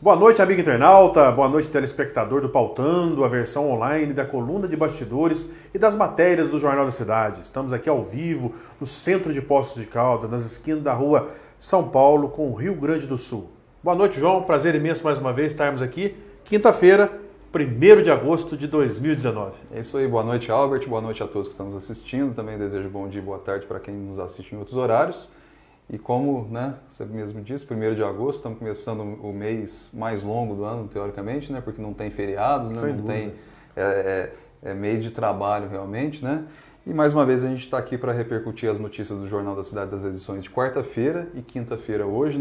Boa noite, amigo internauta, boa noite, telespectador do Pautando, a versão online da coluna de bastidores e das matérias do Jornal da Cidade. Estamos aqui ao vivo, no centro de Poços de Caldas, nas esquinas da rua São Paulo com o Rio Grande do Sul. Boa noite, João, prazer imenso mais uma vez estarmos aqui, quinta-feira, 1º de agosto de 2019. É isso aí, boa noite, Albert, boa noite a todos que estão nos assistindo, também desejo bom dia e boa tarde para quem nos assiste em outros horários. E como você mesmo disse, 1º de agosto, estamos começando o mês mais longo do ano, teoricamente, porque não tem feriados, não tem meio de trabalho realmente, E mais uma vez a gente está aqui para repercutir as notícias do Jornal da Cidade das edições de quarta-feira e quinta-feira hoje,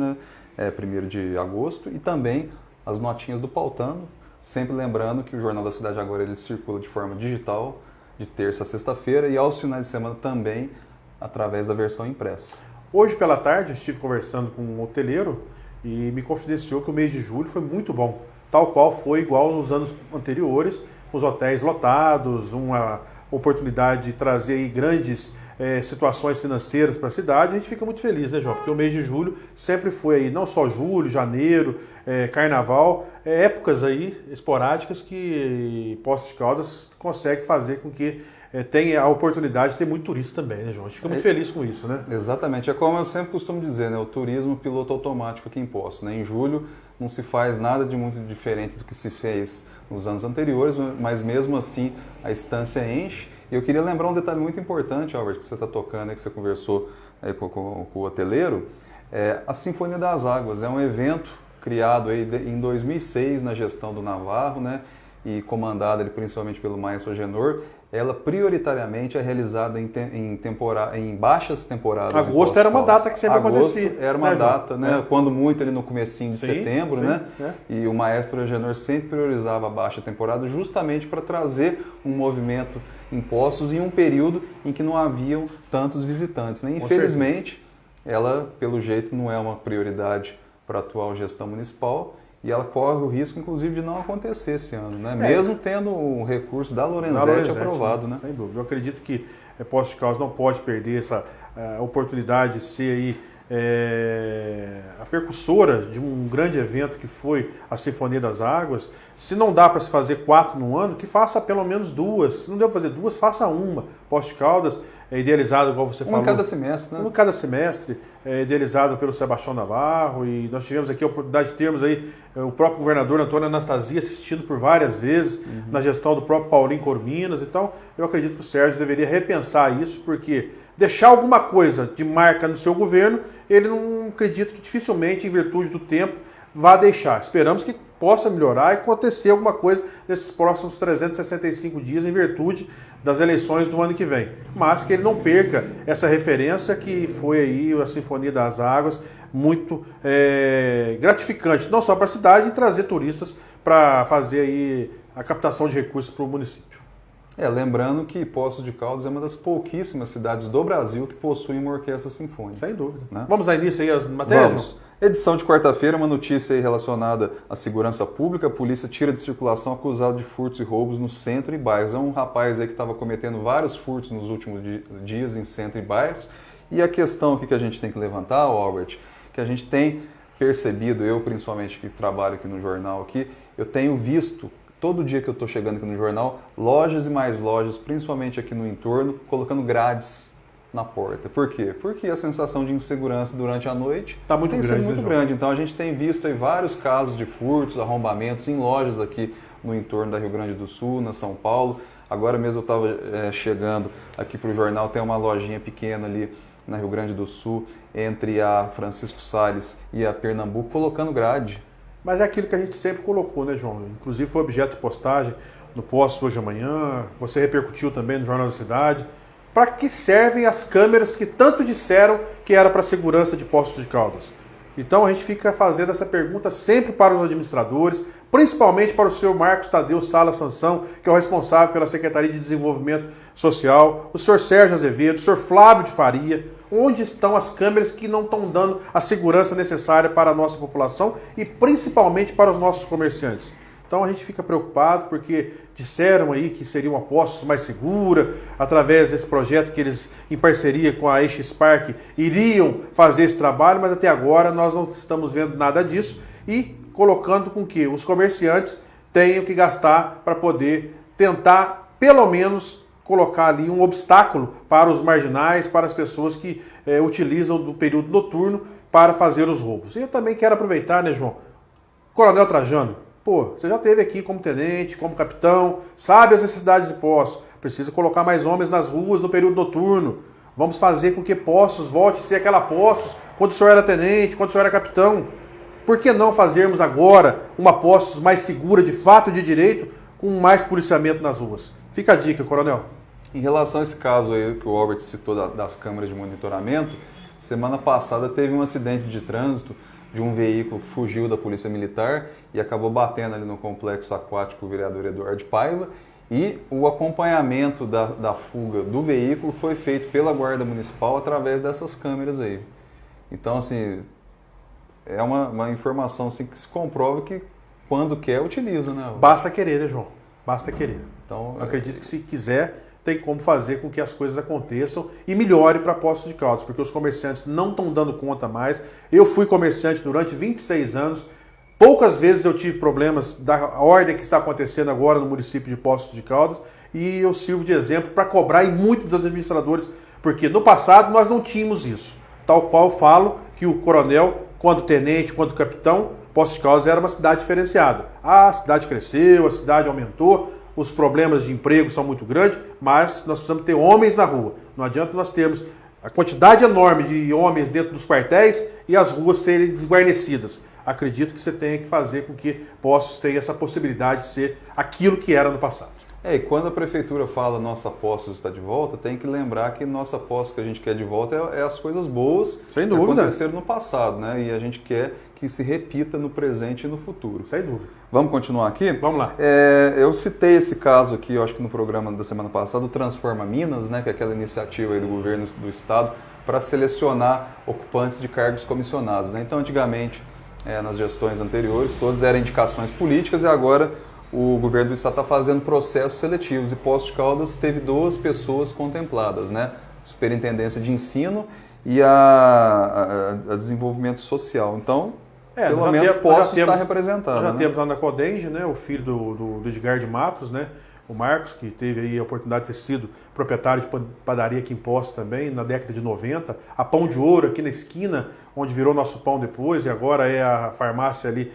1º de agosto, e também as notinhas do Pautando, sempre lembrando que o Jornal da Cidade agora ele circula de forma digital, de terça a sexta-feira, e aos finais de semana também através da versão impressa. Hoje pela tarde eu estive conversando com um hoteleiro e me confidenciou que o mês de julho foi muito bom, tal qual foi igual nos anos anteriores, os hotéis lotados, uma oportunidade de trazer aí grandes situações financeiras para a cidade. A gente fica muito feliz, João? Porque o mês de julho sempre foi aí, não só julho, janeiro, carnaval, épocas aí esporádicas que Poços de Caldas consegue fazer com que tenha a oportunidade de ter muito turista também, João? A gente fica muito feliz com isso, Exatamente. É como eu sempre costumo dizer, o turismo piloto automático aqui em Poços, Em julho não se faz nada de muito diferente do que se fez nos anos anteriores, mas mesmo assim a estância enche. E eu queria lembrar um detalhe muito importante, Albert, que você está tocando, que você conversou aí com o hoteleiro, a Sinfonia das Águas. É um evento criado aí em 2006 na gestão do Navarro, e comandado principalmente pelo maestro Agenor. Ela prioritariamente é realizada em baixas temporadas. Agosto era uma data que sempre acontecia. Era uma data, quando muito ali no comecinho de setembro, sim. E o maestro Agenor sempre priorizava a baixa temporada justamente para trazer um movimento em Poços em um período em que não haviam tantos visitantes. Infelizmente, ela, pelo jeito, não é uma prioridade para a atual gestão municipal. E ela corre o risco, inclusive, de não acontecer esse ano, Mesmo tendo o recurso da Lorenzetti aprovado, Sem dúvida. Eu acredito que Poços de Caldas não pode perder essa oportunidade de ser aí a percussora de um grande evento que foi a Sinfonia das Águas. Se não dá para se fazer 4 no ano, que faça pelo menos 2. Se não deu para fazer 2, faça uma. Poços de Caldas é idealizado, igual você falou. Um cada semestre, Um cada semestre, idealizado pelo Sebastião Navarro, e nós tivemos aqui a oportunidade de termos aí o próprio governador Antônio Anastasia assistindo por várias vezes na gestão do próprio Paulinho Corminas. Então, eu acredito que o Sérgio deveria repensar isso, porque deixar alguma coisa de marca no seu governo, ele não acredita que dificilmente, em virtude do tempo, vá deixar. Esperamos que possa melhorar e acontecer alguma coisa nesses próximos 365 dias em virtude das eleições do ano que vem. Mas que ele não perca essa referência que foi aí a Sinfonia das Águas, muito gratificante, não só para a cidade, e trazer turistas para fazer aí a captação de recursos para o município. Lembrando que Poços de Caldas é uma das pouquíssimas cidades do Brasil que possui uma orquestra sinfônica. Sem dúvida. Vamos dar início aí às matérias? Vamos. Edição de quarta-feira, uma notícia aí relacionada à segurança pública. A polícia tira de circulação acusado de furtos e roubos no centro e bairros. É um rapaz aí que estava cometendo vários furtos nos últimos dias em centro e bairros. E a questão aqui que a gente tem que levantar, Albert, que a gente tem percebido, eu principalmente que trabalho aqui no jornal aqui, eu tenho visto todo dia que eu estou chegando aqui no jornal, lojas e mais lojas, principalmente aqui no entorno, colocando grades na porta. Por quê? Porque a sensação de insegurança durante a noite está muito grande. Então a gente tem visto aí vários casos de furtos, arrombamentos em lojas aqui no entorno da Rio Grande do Sul, na São Paulo. Agora mesmo eu estava chegando aqui para o jornal, tem uma lojinha pequena ali na Rio Grande do Sul, entre a Francisco Salles e a Pernambuco, colocando grade. Mas é aquilo que a gente sempre colocou, João? Inclusive foi objeto de postagem no Poços hoje amanhã, você repercutiu também no Jornal da Cidade. Para que servem as câmeras que tanto disseram que era para a segurança de Poços de Caldas? Então a gente fica fazendo essa pergunta sempre para os administradores, principalmente para o senhor Marcos Tadeu Sala Sansão, que é o responsável pela Secretaria de Desenvolvimento Social, o senhor Sérgio Azevedo, o senhor Flávio de Faria. Onde estão as câmeras que não estão dando a segurança necessária para a nossa população e principalmente para os nossos comerciantes? Então a gente fica preocupado porque disseram aí que seria uma Poços mais segura, através desse projeto que eles, em parceria com a Eixes Park, iriam fazer esse trabalho, mas até agora nós não estamos vendo nada disso. E colocando com que os comerciantes tenham que gastar para poder tentar, pelo menos, colocar ali um obstáculo para os marginais, para as pessoas que utilizam do período noturno para fazer os roubos. E eu também quero aproveitar, né, João? Coronel Trajano, pô, você já esteve aqui como tenente, como capitão, sabe as necessidades de Poços. Precisa colocar mais homens nas ruas no período noturno. Vamos fazer com que Poços volte a ser aquela Poços quando o senhor era tenente, quando o senhor era capitão. Por que não fazermos agora uma Poços mais segura de fato e de direito, com mais policiamento nas ruas? Fica a dica, coronel. Em relação a esse caso aí que o Albert citou das câmeras de monitoramento, semana passada teve um acidente de trânsito de um veículo que fugiu da Polícia Militar e acabou batendo ali no complexo aquático o vereador Eduardo Paiva, e o acompanhamento da fuga do veículo foi feito pela Guarda Municipal através dessas câmeras aí. Então, assim, é uma informação assim, que se comprova que quando quer, utiliza, né? Basta querer, né, João? Basta querer. Então, eu acredito que se quiser, tem como fazer com que as coisas aconteçam e melhore para Poços de Caldas, porque os comerciantes não estão dando conta mais. Eu fui comerciante durante 26 anos, poucas vezes eu tive problemas da ordem que está acontecendo agora no município de Poços de Caldas, e eu sirvo de exemplo para cobrar e muito dos administradores, porque no passado nós não tínhamos isso. Tal qual eu falo que o coronel, quando tenente, quando capitão, Poços de Caldas era uma cidade diferenciada. A cidade cresceu, a cidade aumentou, os problemas de emprego são muito grandes, mas nós precisamos ter homens na rua. Não adianta nós termos a quantidade enorme de homens dentro dos quartéis e as ruas serem desguarnecidas. Acredito que você tenha que fazer com que Poços tenha essa possibilidade de ser aquilo que era no passado. E quando a prefeitura fala nossa Poços está de volta, tem que lembrar que nossa Poços que a gente quer de volta é as coisas boas sem dúvida, que aconteceram no passado, né? E a gente quer que se repita no presente e no futuro. Sem dúvida. Vamos continuar aqui? Vamos lá. Eu citei esse caso aqui, eu acho que no programa da semana passada, o Transforma Minas, né? Que é aquela iniciativa aí do governo do estado para selecionar ocupantes de cargos comissionados, né? Então, antigamente, nas gestões anteriores, todas eram indicações políticas e agora o governo do estado está fazendo processos seletivos e Poços de Caldas teve 2 pessoas contempladas, né? Superintendência de Ensino e a Desenvolvimento Social. Então, pelo menos Poços está representado. Nós já né? temos lá na Codenge, né, o filho do Edgar de Matos, né, o Marcos, que teve aí a oportunidade de ter sido proprietário de padaria aqui em Poços também, na década de 90. A Pão de Ouro aqui na esquina, onde virou Nosso Pão depois, e agora é a farmácia ali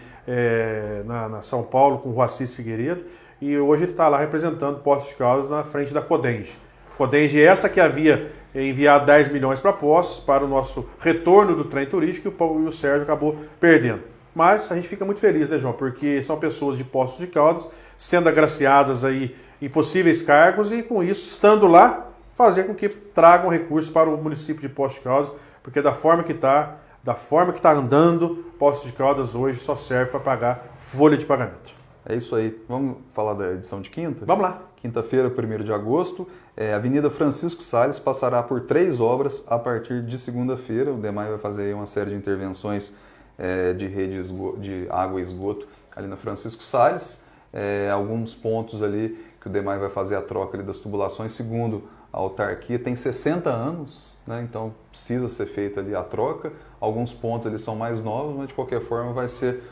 na São Paulo, com o Roassis Figueiredo. E hoje ele está lá representando Poços de Caldas na frente da Codenge. Codenge é essa que havia enviado 10 milhões para Poços, para o nosso retorno do trem turístico, e o Sérgio acabou perdendo. Mas a gente fica muito feliz, né, João? Porque são pessoas de Poços de Caldas sendo agraciadas aí em possíveis cargos e, com isso, estando lá, fazer com que tragam recursos para o município de Poços de Caldas, porque da forma que está andando, Poços de Caldas hoje só serve para pagar folha de pagamento. É isso aí. Vamos falar da edição de quinta? Vamos lá. Quinta-feira, 1º de agosto, a Avenida Francisco Salles passará por 3 obras a partir de segunda-feira. O DEMAI vai fazer aí uma série de intervenções de rede de água e esgoto ali na Francisco Salles. Alguns pontos ali que o DEMAI vai fazer a troca ali das tubulações, segundo a autarquia, tem 60 anos, né? Então precisa ser feita ali a troca. Alguns pontos ali são mais novos, mas de qualquer forma vai ser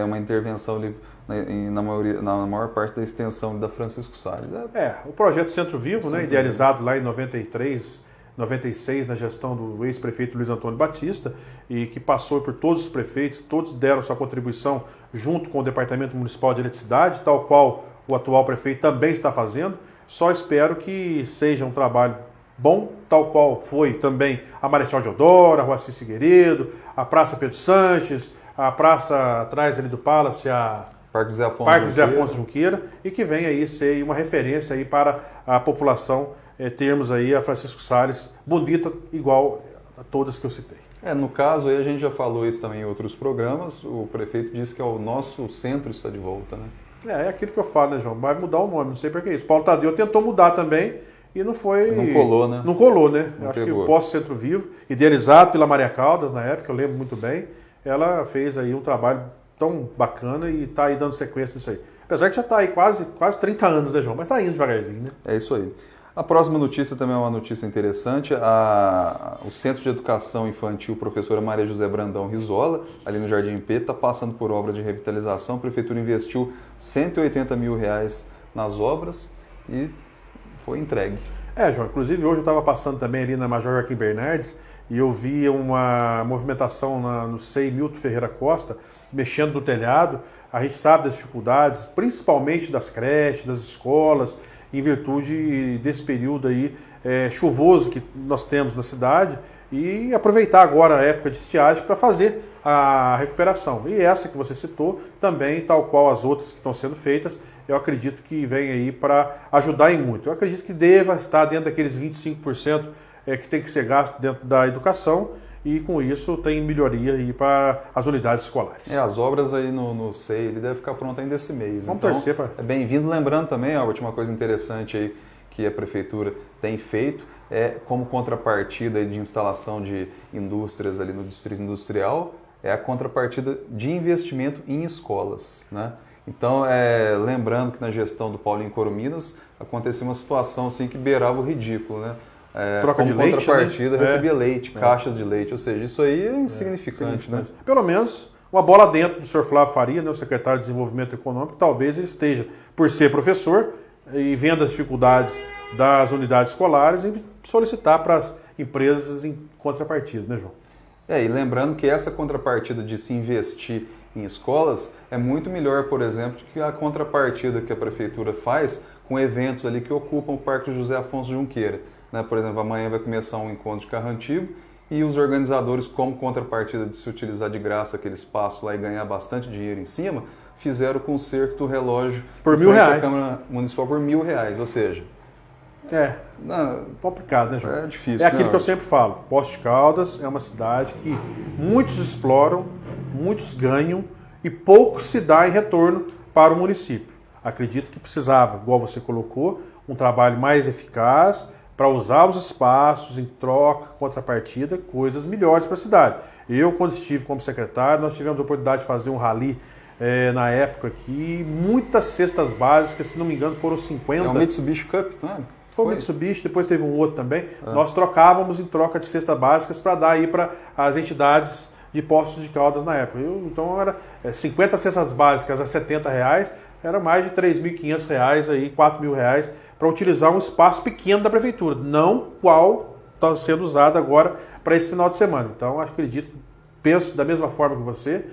uma intervenção ali na maior parte da extensão da Francisco Salles. O projeto Centro Vivo, né, idealizado lá em 96, na gestão do ex-prefeito Luiz Antônio Batista, e que passou por todos os prefeitos, todos deram sua contribuição junto com o Departamento Municipal de Eletricidade, tal qual o atual prefeito também está fazendo. Só espero que seja um trabalho bom, tal qual foi também a Marechal Deodoro, a Rua Assis Figueiredo, a Praça Pedro Sanches, a praça atrás ali do Palace, a Parque José Afonso Junqueira, e que venha aí ser uma referência aí para a população, termos aí a Francisco Salles bonita igual a todas que eu citei. No caso aí a gente já falou isso também em outros programas, o prefeito disse que o nosso centro está de volta, né? É aquilo que eu falo, né, João? Vai mudar o nome, não sei por que isso. Paulo Tadeu tentou mudar também e não foi... Não colou, né? Não colou, né? Não Acho pegou. que o Poço Centro Vivo, idealizado pela Maria Caldas na época, eu lembro muito bem, ela fez aí um trabalho tão bacana e está aí dando sequência nisso aí. Apesar que já está aí quase 30 anos, né, João? Mas está indo devagarzinho, né? É isso aí. A próxima notícia também é uma notícia interessante. O Centro de Educação Infantil Professora Maria José Brandão Risola, ali no Jardim P, está passando por obra de revitalização. A Prefeitura investiu R$180 mil nas obras e foi entregue. João, inclusive hoje eu estava passando também ali na Major Joaquim Bernardes e eu vi uma movimentação no CEI Milton Ferreira Costa, mexendo no telhado. A gente sabe das dificuldades, principalmente das creches, das escolas, em virtude desse período aí chuvoso que nós temos na cidade, e aproveitar agora a época de estiagem para fazer a recuperação. E essa que você citou também, tal qual as outras que estão sendo feitas, eu acredito que vem aí para ajudar em muito. Eu acredito que deva estar dentro daqueles 25% que tem que ser gasto dentro da educação, e com isso tem melhoria aí para as unidades escolares. As obras aí no CEI, ele deve ficar pronto ainda esse mês. Vamos torcer para... É bem-vindo. Lembrando também, Albert, uma coisa interessante aí que a Prefeitura tem feito, como contrapartida aí de instalação de indústrias ali no Distrito Industrial, é a contrapartida de investimento em escolas, né? Então, lembrando que na gestão do Paulinho Corominas, acontecia uma situação assim que beirava o ridículo, né? Troca de leite, contrapartida, recebia leite, caixas de leite, ou seja, isso aí é insignificante, né? Pelo menos uma bola dentro do senhor Flávio Faria, né, o secretário de Desenvolvimento Econômico, talvez ele esteja, por ser professor e vendo as dificuldades das unidades escolares, em solicitar para as empresas em contrapartida, né, João? E lembrando que essa contrapartida de se investir em escolas é muito melhor, por exemplo, que a contrapartida que a Prefeitura faz com eventos ali que ocupam o Parque José Afonso Junqueira. Por exemplo, amanhã vai começar um encontro de carro antigo e os organizadores, como contrapartida de se utilizar de graça aquele espaço lá e ganhar bastante dinheiro em cima, fizeram o conserto do relógio por R$1.000. Da Câmara Municipal por R$1.000, ou seja... complicado, né, João? É difícil. É aquilo que eu sempre falo, Poços de Caldas é uma cidade que muitos exploram, muitos ganham e pouco se dá em retorno para o município. Acredito que precisava, igual você colocou, um trabalho mais eficaz, para usar os espaços em troca, contrapartida, coisas melhores para a cidade. Eu, quando estive como secretário, nós tivemos a oportunidade de fazer um rally na época aqui, muitas cestas básicas, se não me engano foram 50. É o Mitsubishi Cup, não é? Foi o Mitsubishi, depois teve um outro também. Nós trocávamos em troca de cestas básicas para dar aí para as entidades de Poços de Caldas na época. Então era 50 cestas básicas a R$70, era mais de R$3.500, aí, R$4.000, para utilizar um espaço pequeno da prefeitura, não qual está sendo usado agora para esse final de semana. Então, acredito que penso da mesma forma que você,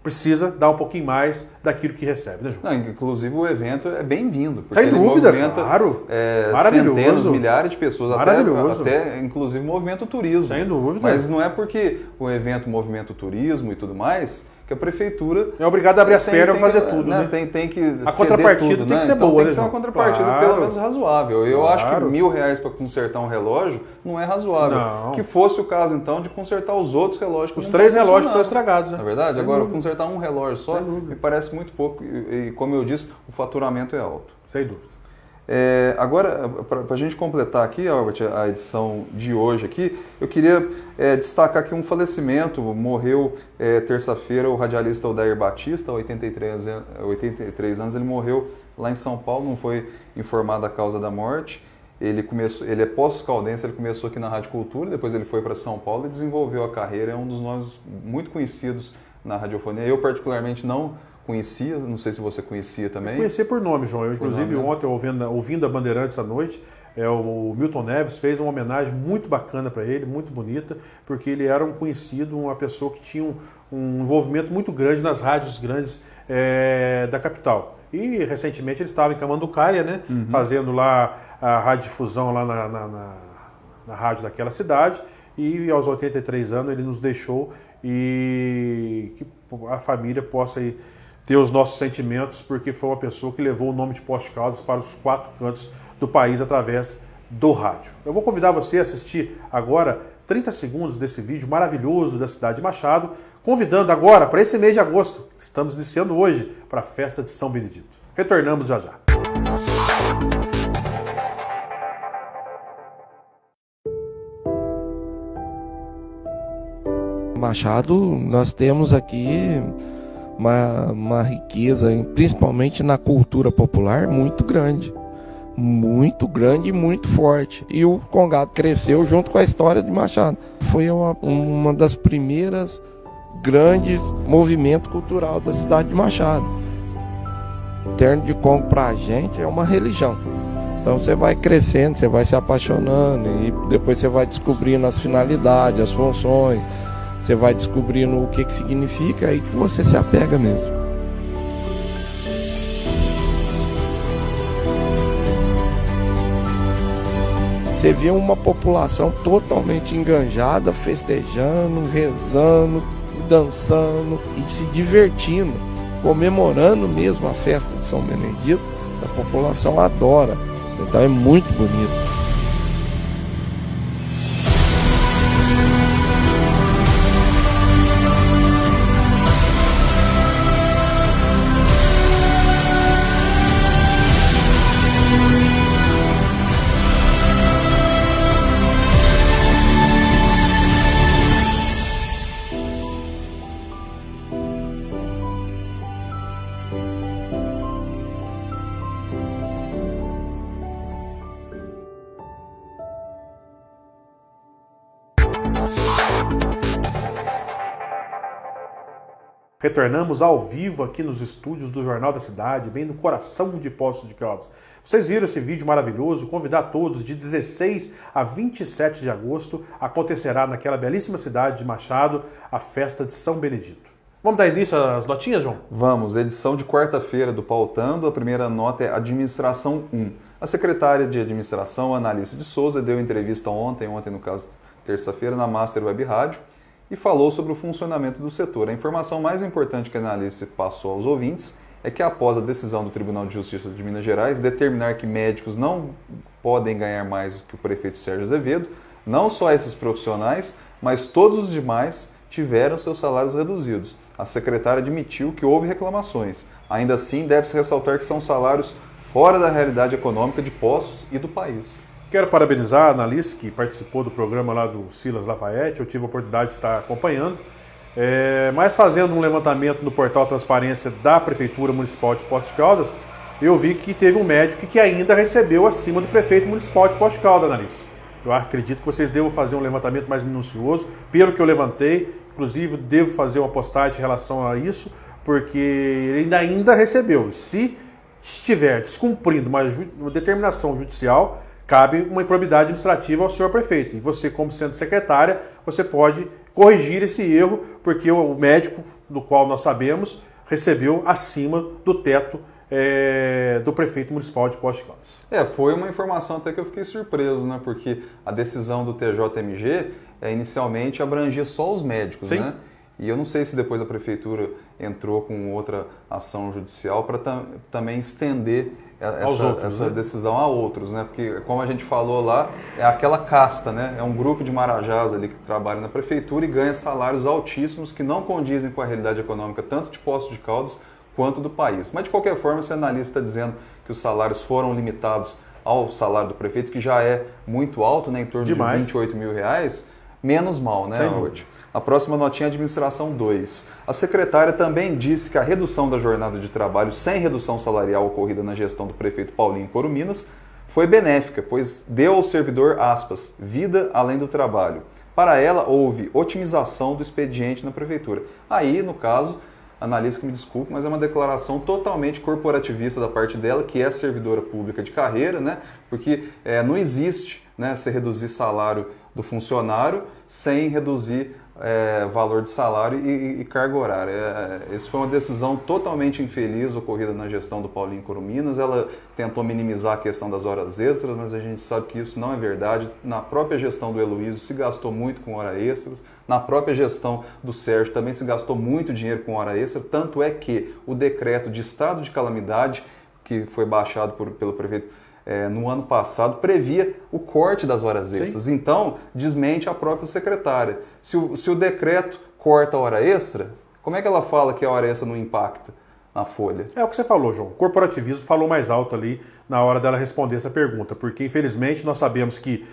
precisa dar um pouquinho mais daquilo que recebe, né, João? Inclusive o evento é bem-vindo. Sem dúvida, claro. Maravilhoso. Centenas, milhares de pessoas, maravilhoso. até inclusive movimenta o turismo. Sem dúvida. Mas não é porque o evento movimenta o turismo e tudo mais que a prefeitura é obrigada a abrir as pernas e fazer tudo, né? Tem que a contrapartida tudo, tem que ser então, boa, tem que ser uma contrapartida pelo menos razoável. Eu acho que R$1.000 para consertar um relógio não é razoável. Não. Que fosse o caso, então, de consertar os outros relógios que os 3 relógios que estão estragados, né? Na verdade, agora consertar um relógio só me parece muito pouco e, como eu disse, o faturamento é alto. Sem dúvida. Agora, para a gente completar aqui, Albert, a edição de hoje aqui, eu queria destacar aqui um falecimento. Morreu terça-feira o radialista Odair Batista, 83 anos, ele morreu lá em São Paulo, não foi informada a causa da morte. Ele é Poços-Caldense, ele começou aqui na Rádio Cultura, depois ele foi para São Paulo e desenvolveu a carreira, é um dos nomes muito conhecidos na radiofonia. Eu particularmente não conhecia, não sei se você conhecia também. Eu conheci por nome, João. Eu, inclusive, ontem, ouvindo a Bandeirantes à noite, o Milton Neves fez uma homenagem muito bacana para ele, muito bonita, porque ele era um conhecido, uma pessoa que tinha um envolvimento muito grande nas rádios grandes da capital. E, recentemente, ele estava em Camanducaia, né, fazendo lá a radiodifusão lá na rádio daquela cidade, e aos 83 anos ele nos deixou, e que a família possa ir ter os nossos sentimentos, porque foi uma pessoa que levou o nome de Poços de Caldas para os 4 cantos do país através do rádio. Eu vou convidar você a assistir agora 30 segundos desse vídeo maravilhoso da cidade de Machado, convidando agora para esse mês de agosto, que estamos iniciando hoje, para a festa de São Benedito. Retornamos já já. Machado, nós temos aqui uma riqueza, principalmente na cultura popular, muito grande. muito grande e muito forte. E o Congado cresceu junto com a história de Machado. Foi uma das primeiras grandes movimentos culturais da cidade de Machado. O Terno de Congo para a gente é uma religião. Então você vai crescendo, você vai se apaixonando e depois você vai descobrindo as finalidades, as funções, você vai descobrindo o que significa, aí que você se apega mesmo. Você vê uma população totalmente enganjada, festejando, rezando, dançando e se divertindo, comemorando mesmo a festa de São Benedito. A população adora, então é muito bonito. Retornamos ao vivo aqui nos estúdios do Jornal da Cidade, bem no coração de Poços de Caldas. Vocês viram esse vídeo maravilhoso? Convidar todos, de 16 a 27 de agosto, acontecerá naquela belíssima cidade de Machado, a festa de São Benedito. Vamos dar início às notinhas, João? Vamos, edição de quarta-feira do Pautando, a primeira nota é Administração 1. A secretária de Administração, Analice de Souza, deu entrevista ontem no caso, terça-feira, na Master Web Rádio, e falou sobre o funcionamento do setor. A informação mais importante que a Analice passou aos ouvintes é que após a decisão do Tribunal de Justiça de Minas Gerais determinar que médicos não podem ganhar mais do que o prefeito Sérgio Azevedo, não só esses profissionais, mas todos os demais tiveram seus salários reduzidos. A secretária admitiu que houve reclamações. Ainda assim, deve-se ressaltar que são salários fora da realidade econômica de Poços e do país. Quero parabenizar a Analice, que participou do programa lá do Silas Lafayette, eu tive a oportunidade de estar acompanhando, mas fazendo um levantamento no portal Transparência da Prefeitura Municipal de Poços de Caldas, eu vi que teve um médico que ainda recebeu acima do prefeito municipal de Poços de Caldas, Analice. Eu acredito que vocês devam fazer um levantamento mais minucioso, pelo que eu levantei, inclusive devo fazer uma postagem em relação a isso, porque ele ainda recebeu. Se estiver descumprindo uma determinação judicial, cabe uma improbidade administrativa ao senhor prefeito. E você, como sendo secretária, você pode corrigir esse erro, porque o médico, do qual nós sabemos, recebeu acima do teto do prefeito municipal de Poços de Caldas. Foi uma informação até que eu fiquei surpreso, né? Porque a decisão do TJMG inicialmente abrangia só os médicos, Sim. né? E eu não sei se depois a prefeitura entrou com outra ação judicial para também estender essa decisão a outros, né? Porque, como a gente falou lá, é aquela casta, né? É um grupo de marajás ali que trabalha na prefeitura e ganha salários altíssimos que não condizem com a realidade econômica tanto de Poços de Caldas quanto do país. Mas, de qualquer forma, esse analista está dizendo que os salários foram limitados ao salário do prefeito, que já é muito alto, né? Em torno Demais. de R$28 mil, menos mal, né, Albert? A próxima notinha é Administração 2. A secretária também disse que a redução da jornada de trabalho sem redução salarial ocorrida na gestão do prefeito Paulinho Coruminas foi benéfica, pois deu ao servidor, aspas, vida além do trabalho. Para ela, houve otimização do expediente na prefeitura. Aí, no caso, analista que me desculpe, mas é uma declaração totalmente corporativista da parte dela, que é servidora pública de carreira, né? Porque não existe, né, se reduzir salário do funcionário sem reduzir valor de salário e carga horária. Essa foi uma decisão totalmente infeliz ocorrida na gestão do Paulinho Coruminas. Ela tentou minimizar a questão das horas extras, mas a gente sabe que isso não é verdade. Na própria gestão do Heloísio se gastou muito com horas extras. Na própria gestão do Sérgio também se gastou muito dinheiro com hora extra. Tanto é que o decreto de estado de calamidade, que foi baixado pelo prefeito no ano passado, previa o corte das horas extras. Sim. Então, desmente a própria secretária. Se o decreto corta a hora extra, como é que ela fala que a hora extra não impacta na folha? É o que você falou, João. O corporativismo falou mais alto ali na hora dela responder essa pergunta, porque infelizmente nós sabemos que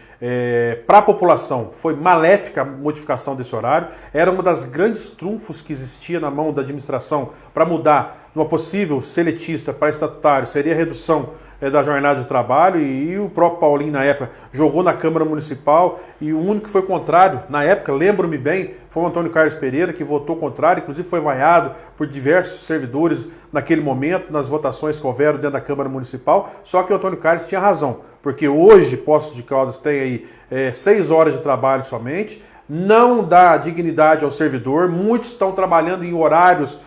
para a população foi maléfica a modificação desse horário, era uma das grandes trunfos que existia na mão da administração para mudar numa possível seletista para estatutário seria a redução da jornada de trabalho e o próprio Paulinho, na época, jogou na Câmara Municipal e o único que foi contrário, na época, lembro-me bem, foi o Antônio Carlos Pereira, que votou contrário, inclusive foi vaiado por diversos servidores naquele momento, nas votações que houveram dentro da Câmara Municipal, só que o Antônio Carlos tinha razão, porque hoje Poços de Caldas tem aí 6 horas de trabalho somente, não dá dignidade ao servidor, muitos estão trabalhando em horários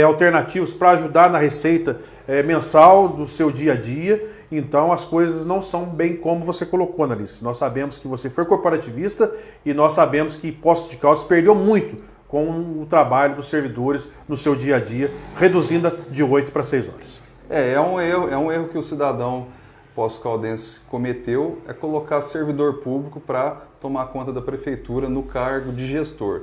alternativos para ajudar na receita mensal do seu dia a dia, então as coisas não são bem como você colocou, Analice. Nós sabemos que você foi corporativista e nós sabemos que Poços de Caldas perdeu muito com o trabalho dos servidores no seu dia a dia, reduzindo de 8 para 6 horas. É um erro que o cidadão poços-caldense cometeu, é colocar servidor público para tomar conta da prefeitura no cargo de gestor.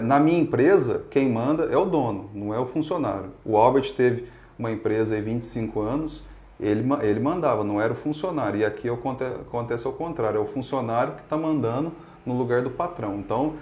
Na minha empresa, quem manda é o dono, não é o funcionário. O Albert teve uma empresa há 25 anos, ele mandava, não era o funcionário. E aqui acontece ao contrário, é o funcionário que está mandando no lugar do patrão. Então,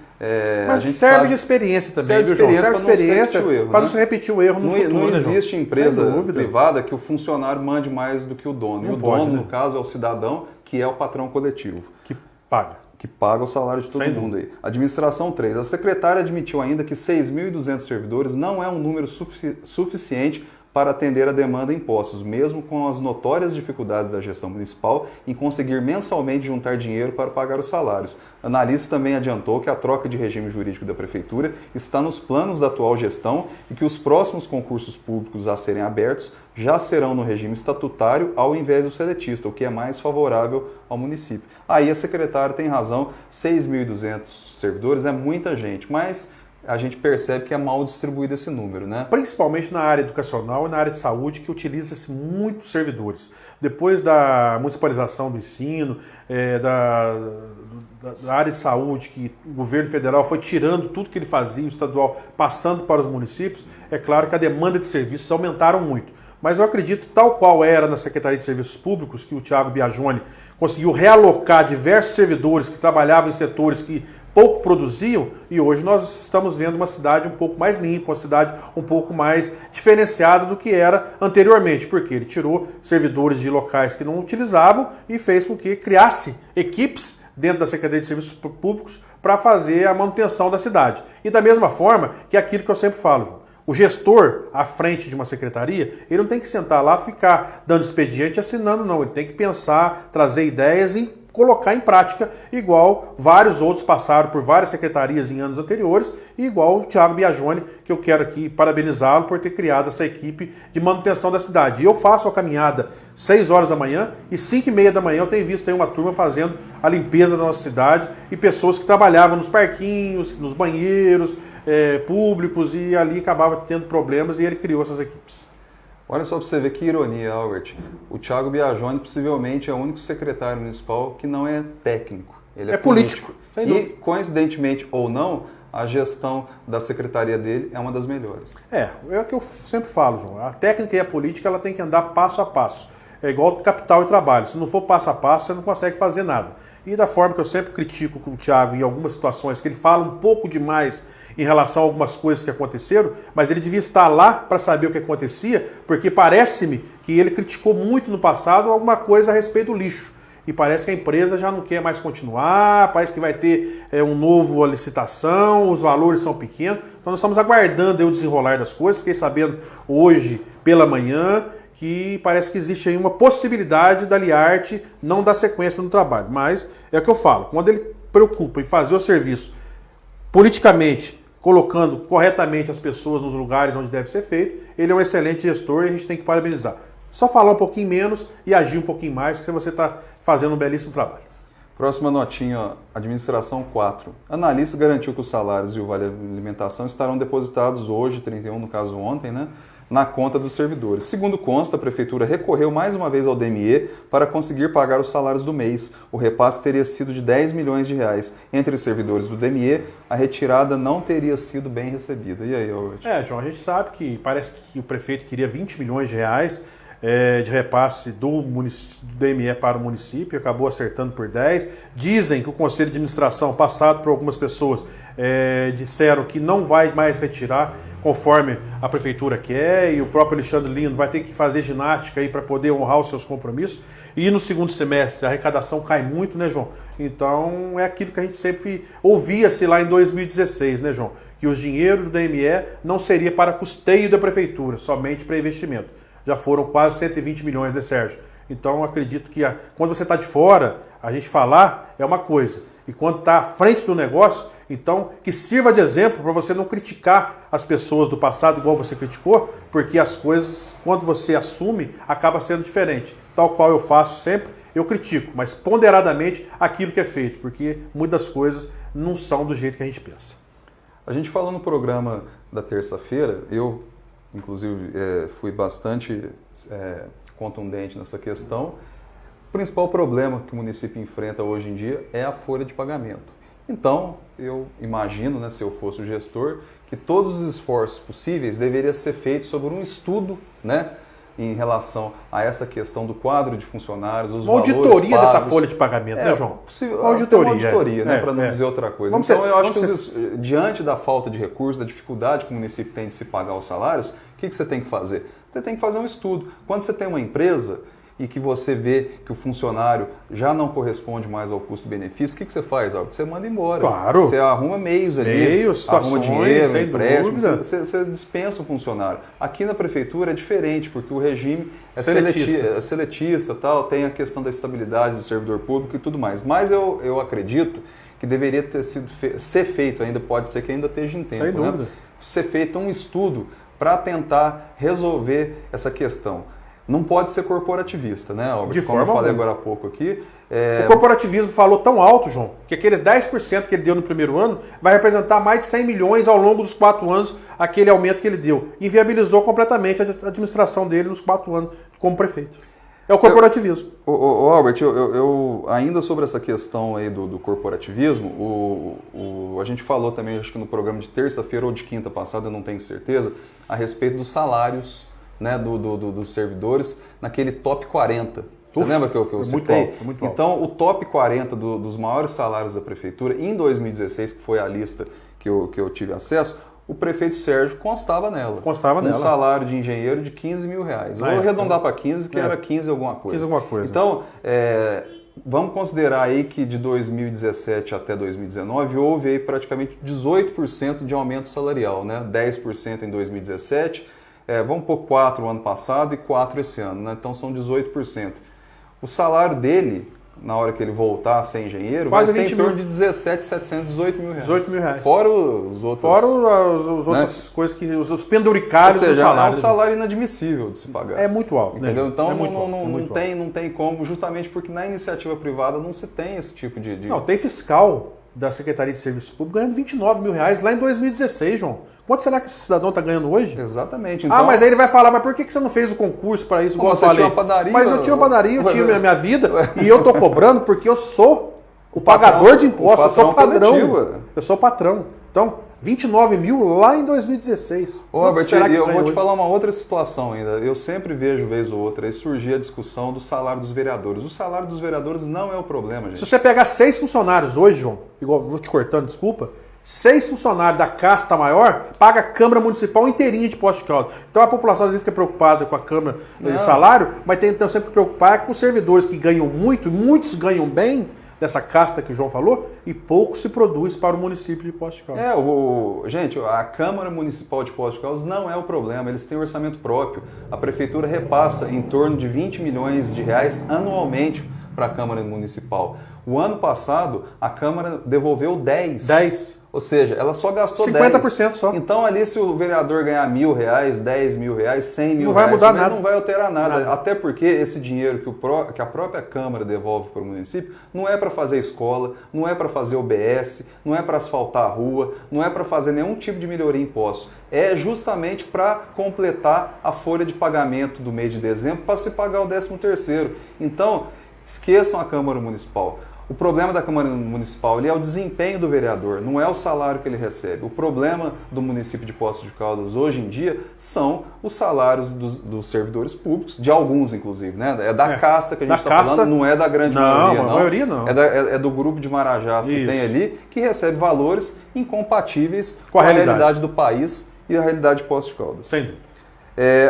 mas a gente serve de experiência também, viu, João? Serve de experiência para não se repetir o erro no futuro. Não existe empresa privada que o funcionário mande mais do que o dono. E o dono, no caso, é o cidadão, que é o patrão coletivo. Que paga. Que paga o salário de todo mundo aí. Administração 3. A secretária admitiu ainda que 6.200 servidores não é um número suficiente para atender a demanda em impostos, mesmo com as notórias dificuldades da gestão municipal em conseguir mensalmente juntar dinheiro para pagar os salários. A analista também adiantou que a troca de regime jurídico da prefeitura está nos planos da atual gestão e que os próximos concursos públicos a serem abertos já serão no regime estatutário ao invés do seletista, o que é mais favorável ao município. Aí a secretária tem razão, 6.200 servidores é muita gente, mas a gente percebe que é mal distribuído esse número, né? Principalmente na área educacional e na área de saúde, que utiliza-se muitos servidores. Depois da municipalização do ensino, da área de saúde, que o governo federal foi tirando tudo que ele fazia, o estadual passando para os municípios, é claro que a demanda de serviços aumentaram muito. Mas eu acredito, tal qual era na Secretaria de Serviços Públicos, que o Thiago Biagione conseguiu realocar diversos servidores que trabalhavam em setores que pouco produziam, e hoje nós estamos vendo uma cidade um pouco mais limpa, uma cidade um pouco mais diferenciada do que era anteriormente, porque ele tirou servidores de locais que não utilizavam e fez com que criasse equipes dentro da Secretaria de Serviços Públicos para fazer a manutenção da cidade. E da mesma forma que aquilo que eu sempre falo, o gestor à frente de uma secretaria, ele não tem que sentar lá, ficar dando expediente, assinando, não. Ele tem que pensar, trazer ideias e colocar em prática, igual vários outros passaram por várias secretarias em anos anteriores, e igual o Thiago Biagione, que eu quero aqui parabenizá-lo por ter criado essa equipe de manutenção da cidade. E eu faço a caminhada 6 horas da manhã e 5h30 da manhã eu tenho visto aí uma turma fazendo a limpeza da nossa cidade e pessoas que trabalhavam nos parquinhos, nos banheiros públicos e ali acabava tendo problemas e ele criou essas equipes. Olha só para você ver que ironia, Albert. O Thiago Biagione possivelmente é o único secretário municipal que não é técnico. Ele é político. E, coincidentemente ou não, a gestão da secretaria dele é uma das melhores. É o que eu sempre falo, João. A técnica e a política ela tem que andar passo a passo. É igual capital e trabalho. Se não for passo a passo, você não consegue fazer nada. E da forma que eu sempre critico o Thiago em algumas situações, que ele fala um pouco demais em relação a algumas coisas que aconteceram, mas ele devia estar lá para saber o que acontecia, porque parece-me que ele criticou muito no passado alguma coisa a respeito do lixo. E parece que a empresa já não quer mais continuar, parece que vai ter uma nova licitação, os valores são pequenos. Então nós estamos aguardando o desenrolar das coisas. Fiquei sabendo hoje pela manhã que parece que existe aí uma possibilidade da Liarte não dar sequência no trabalho. Mas é o que eu falo, quando ele preocupa em fazer o serviço politicamente, colocando corretamente as pessoas nos lugares onde deve ser feito, ele é um excelente gestor e a gente tem que parabenizar. Só falar um pouquinho menos e agir um pouquinho mais, que você está fazendo um belíssimo trabalho. Próxima notinha, ó, administração 4. Analista garantiu que os salários e o vale alimentação estarão depositados hoje, 31 no caso ontem, né, na conta dos servidores. Segundo consta, a prefeitura recorreu mais uma vez ao DME para conseguir pagar os salários do mês. O repasse teria sido de 10 milhões de reais. Entre os servidores do DME, a retirada não teria sido bem recebida. E aí, Albert? João, a gente sabe que parece que o prefeito queria 20 milhões de reais de repasse do DME para o município, acabou acertando por 10. Dizem que o Conselho de Administração, passado por algumas pessoas, disseram que não vai mais retirar conforme a Prefeitura quer, e o próprio Alexandre Lindo vai ter que fazer ginástica aí para poder honrar os seus compromissos. E no segundo semestre a arrecadação cai muito, né, João? Então é aquilo que a gente sempre ouvia-se lá em 2016, né, João? Que os dinheiros do DME não seria para custeio da Prefeitura, somente para investimento. Já foram quase 120 milhões, né, Sérgio? Então, acredito que quando você está de fora, a gente falar é uma coisa. E quando está à frente do negócio, então, que sirva de exemplo para você não criticar as pessoas do passado igual você criticou, porque as coisas, quando você assume, acaba sendo diferente. Tal qual eu faço sempre, eu critico, mas ponderadamente aquilo que é feito, porque muitas coisas não são do jeito que a gente pensa. A gente falou no programa da terça-feira, eu... Inclusive, fui bastante contundente nessa questão. O principal problema que o município enfrenta hoje em dia é a folha de pagamento. Então, eu imagino, né, se eu fosse o gestor, que todos os esforços possíveis deveriam ser feitos sobre um estudo, né, em relação a essa questão do quadro de funcionários, os valores pagos. Uma auditoria dessa folha de pagamento, né, João? Uma auditoria, né, para não dizer outra coisa. Então, eu acho que diante da falta de recursos, da dificuldade que o município tem de se pagar os salários, o que você tem que fazer? Você tem que fazer um estudo. Quando você tem uma empresa e que você vê que o funcionário já não corresponde mais ao custo-benefício, o que você faz? Você manda embora. Claro. Você arruma meios ali, arruma dinheiro, empréstimo, você dispensa o funcionário. Aqui na prefeitura é diferente, porque o regime é seletista, tal, tem a questão da estabilidade do servidor público e tudo mais. Mas eu acredito que deveria ter ser feito, ainda pode ser que ainda esteja em tempo, sem dúvida, né? Ser feito um estudo para tentar resolver essa questão. Não pode ser corporativista, né, Albert? De Como forma eu falei alguma. agora há pouco aqui. O corporativismo falou tão alto, João, que aqueles 10% que ele deu no primeiro ano vai representar mais de 100 milhões ao longo dos 4 anos, aquele aumento que ele deu. Inviabilizou completamente a administração dele nos 4 anos como prefeito. É o corporativismo. Albert, eu ainda sobre essa questão aí do corporativismo, a gente falou também, acho que no programa de terça-feira ou de quinta passada, eu não tenho certeza, a respeito dos salários, né, dos servidores naquele top 40. Você lembra que eu citei? Muito alto. Então, o top 40 dos maiores salários da prefeitura, em 2016, que foi a lista que eu tive acesso, o prefeito Sérgio constava nela. Um salário de engenheiro de 15 mil reais. Eu vou arredondar para 15, que era 15 alguma coisa. 15 alguma coisa. Então, vamos considerar aí que de 2017 até 2019 houve aí praticamente 18% de aumento salarial, né? 10% em 2017, vamos pôr 4 no ano passado e 4 esse ano, né? Então são 18%. O salário dele, na hora que ele voltar a ser engenheiro, quase vai ser em torno de 17.700, 18 mil reais. 18 mil reais. Fora os outros. Fora as outras coisas, os penduricários do salário. É um salário inadmissível de se pagar. É muito alto, entendeu? Né? Então não tem como, justamente porque na iniciativa privada não se tem esse tipo de... Não, tem fiscal da Secretaria de Serviço Público ganhando 29 mil reais lá em 2016, João. Quanto será que esse cidadão está ganhando hoje? Exatamente. Então, mas aí ele vai falar, mas por que você não fez o concurso para isso? Igual eu falei? Tinha uma padaria, mas eu tinha uma padaria, eu tinha minha vida e eu estou cobrando porque eu sou o pagador de impostos, eu sou padrão. Eu sou patrão. Então, 29 mil lá em 2016. Albert, eu vou te falar uma outra situação ainda. Eu sempre vejo, vez ou outra, aí surgir a discussão do salário dos vereadores. O salário dos vereadores não é o problema, gente. Se você pegar 6 funcionários hoje, João, igual vou te cortando, desculpa, 6 funcionários da casta maior paga a Câmara Municipal inteirinha de posto de caldo. Então a população às vezes fica preocupada com a Câmara de salário, mas tem então, sempre que preocupar com os servidores que ganham muito, muitos ganham bem, dessa casta que o João falou, e pouco se produz para o município de Poços de Caldas. Gente, a Câmara Municipal de Poços de Caldas não é o problema, eles têm orçamento próprio. A Prefeitura repassa em torno de 20 milhões de reais anualmente para a Câmara Municipal. O ano passado, a Câmara devolveu 10. Ou seja, ela só gastou 50% só. Então ali se o vereador ganhar R$1.000, 10 mil reais, 100 mil não vai mudar nada. Não vai alterar nada. Até porque esse dinheiro que a própria Câmara devolve para o município não é para fazer escola, não é para fazer OBS, não é para asfaltar a rua, não é para fazer nenhum tipo de melhoria em impostos. É justamente para completar a folha de pagamento do mês de dezembro para se pagar o 13º. Então, esqueçam a Câmara Municipal. O problema da Câmara Municipal ali é o desempenho do vereador, não é o salário que ele recebe. O problema do município de Poços de Caldas hoje em dia são os salários dos servidores públicos, de alguns inclusive, né? É da casta que a gente está falando, não é da grande maioria, não. A maioria não. É do grupo de Marajás que tem ali, que recebe valores incompatíveis com a realidade do país e a realidade de Poços de Caldas. Sem dúvida.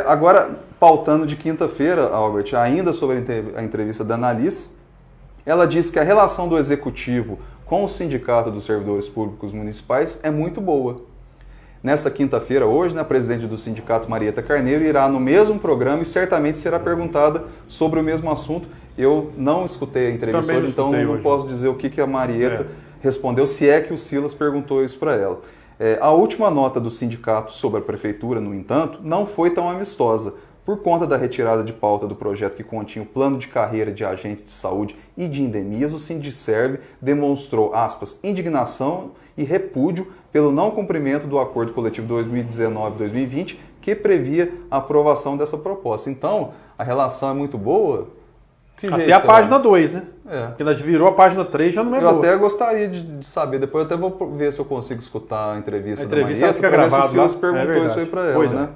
Agora, pautando de quinta-feira, Albert, ainda sobre a entrevista da Analice, ela disse que a relação do Executivo com o Sindicato dos Servidores Públicos Municipais é muito boa. Nesta quinta-feira, hoje, a presidente do sindicato, Marieta Carneiro, irá no mesmo programa e certamente será perguntada sobre o mesmo assunto. Eu não escutei a entrevista hoje, então não posso dizer o que a Marieta respondeu, se é que o Silas perguntou isso para ela. A última nota do sindicato sobre a prefeitura, no entanto, não foi tão amistosa. Por conta da retirada de pauta do projeto que continha o plano de carreira de agentes de saúde e de endemias, o Sindiserv demonstrou, aspas, indignação e repúdio pelo não cumprimento do acordo coletivo 2019-2020, que previa a aprovação dessa proposta. Então, a relação é muito boa. Até a página 2, né? Porque ela virou a página 3, já não é boa. Eu até gostaria de saber, depois eu até vou ver se eu consigo escutar a entrevista da Marieta, fica gravada, se o Silas perguntou isso aí para ela, né?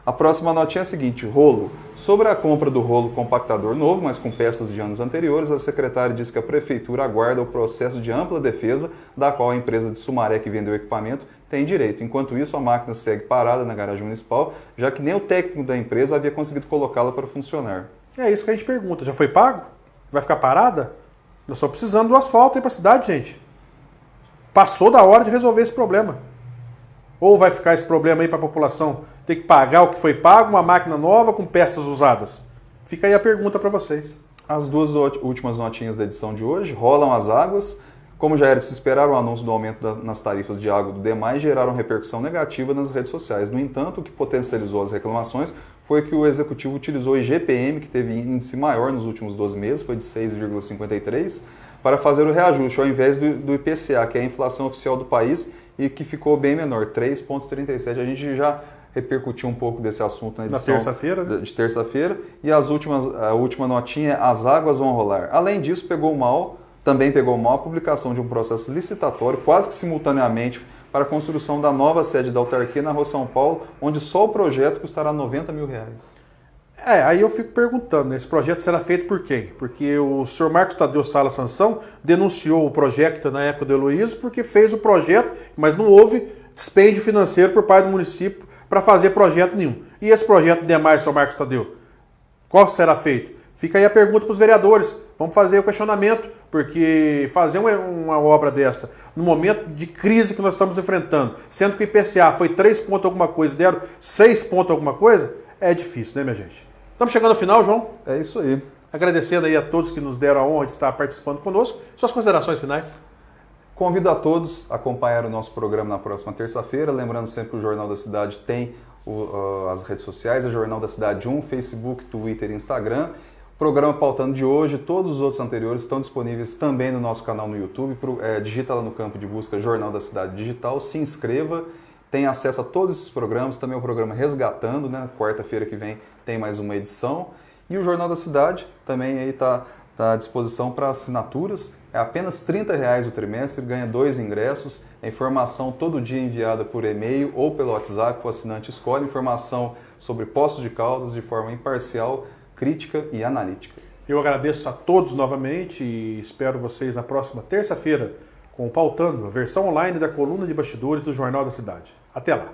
A próxima notinha é a seguinte, rolo. Sobre a compra do rolo compactador novo, mas com peças de anos anteriores, a secretária disse que a prefeitura aguarda o processo de ampla defesa, da qual a empresa de Sumaré que vendeu o equipamento tem direito. Enquanto isso, a máquina segue parada na garagem municipal, já que nem o técnico da empresa havia conseguido colocá-la para funcionar. É isso que a gente pergunta. Já foi pago? Vai ficar parada? Nós só precisamos do asfalto aí para a cidade, gente. Passou da hora de resolver esse problema. Ou vai ficar esse problema aí para a população ter que pagar o que foi pago, uma máquina nova com peças usadas? Fica aí a pergunta para vocês. As duas últimas notinhas da edição de hoje, rolam as águas. Como já era de se esperar, o anúncio do aumento nas tarifas de água do DEMAI geraram repercussão negativa nas redes sociais. No entanto, o que potencializou as reclamações foi que o Executivo utilizou o IGPM, que teve índice maior nos últimos 12 meses, foi de 6,53, para fazer o reajuste, ao invés do IPCA, que é a inflação oficial do país, e que ficou bem menor, 3,37. A gente já repercutiu um pouco desse assunto na edição terça-feira, né? De terça-feira. E a última notinha é as águas vão rolar. Além disso, também pegou mal a publicação de um processo licitatório, quase que simultaneamente, para a construção da nova sede da autarquia na Rua São Paulo, onde só o projeto custará R$90 mil. Aí eu fico perguntando, né? Esse projeto será feito por quem? Porque o senhor Marcos Tadeu Sala Sansão denunciou o projeto na época do Heloísio porque fez o projeto, mas não houve dispêndio financeiro por parte do município para fazer projeto nenhum. E esse projeto demais, senhor Marcos Tadeu? Qual será feito? Fica aí a pergunta para os vereadores. Vamos fazer o questionamento, porque fazer uma obra dessa, no momento de crise que nós estamos enfrentando, sendo que o IPCA foi 3 pontos alguma coisa, deram 6 pontos alguma coisa, é difícil, né, minha gente? Estamos chegando ao final, João. É isso aí. Agradecendo aí a todos que nos deram a honra de estar participando conosco. Suas considerações finais? Convido a todos a acompanhar o nosso programa na próxima terça-feira. Lembrando sempre que o Jornal da Cidade tem as redes sociais, a Jornal da Cidade 1, Facebook, Twitter e Instagram. O programa pautando de hoje, todos os outros anteriores estão disponíveis também no nosso canal no YouTube. Digita lá no campo de busca Jornal da Cidade Digital, se inscreva, tem acesso a todos esses programas, também o programa Resgatando, né? Quarta-feira que vem tem mais uma edição. E o Jornal da Cidade também aí está à disposição para assinaturas. É apenas R$30 o trimestre, ganha 2 ingressos. A informação todo dia enviada por e-mail ou pelo WhatsApp, o assinante escolhe informação sobre Poços de Caldas de forma imparcial, crítica e analítica. Eu agradeço a todos novamente e espero vocês na próxima terça-feira com o Pautando, a versão online da coluna de bastidores do Jornal da Cidade. Até lá!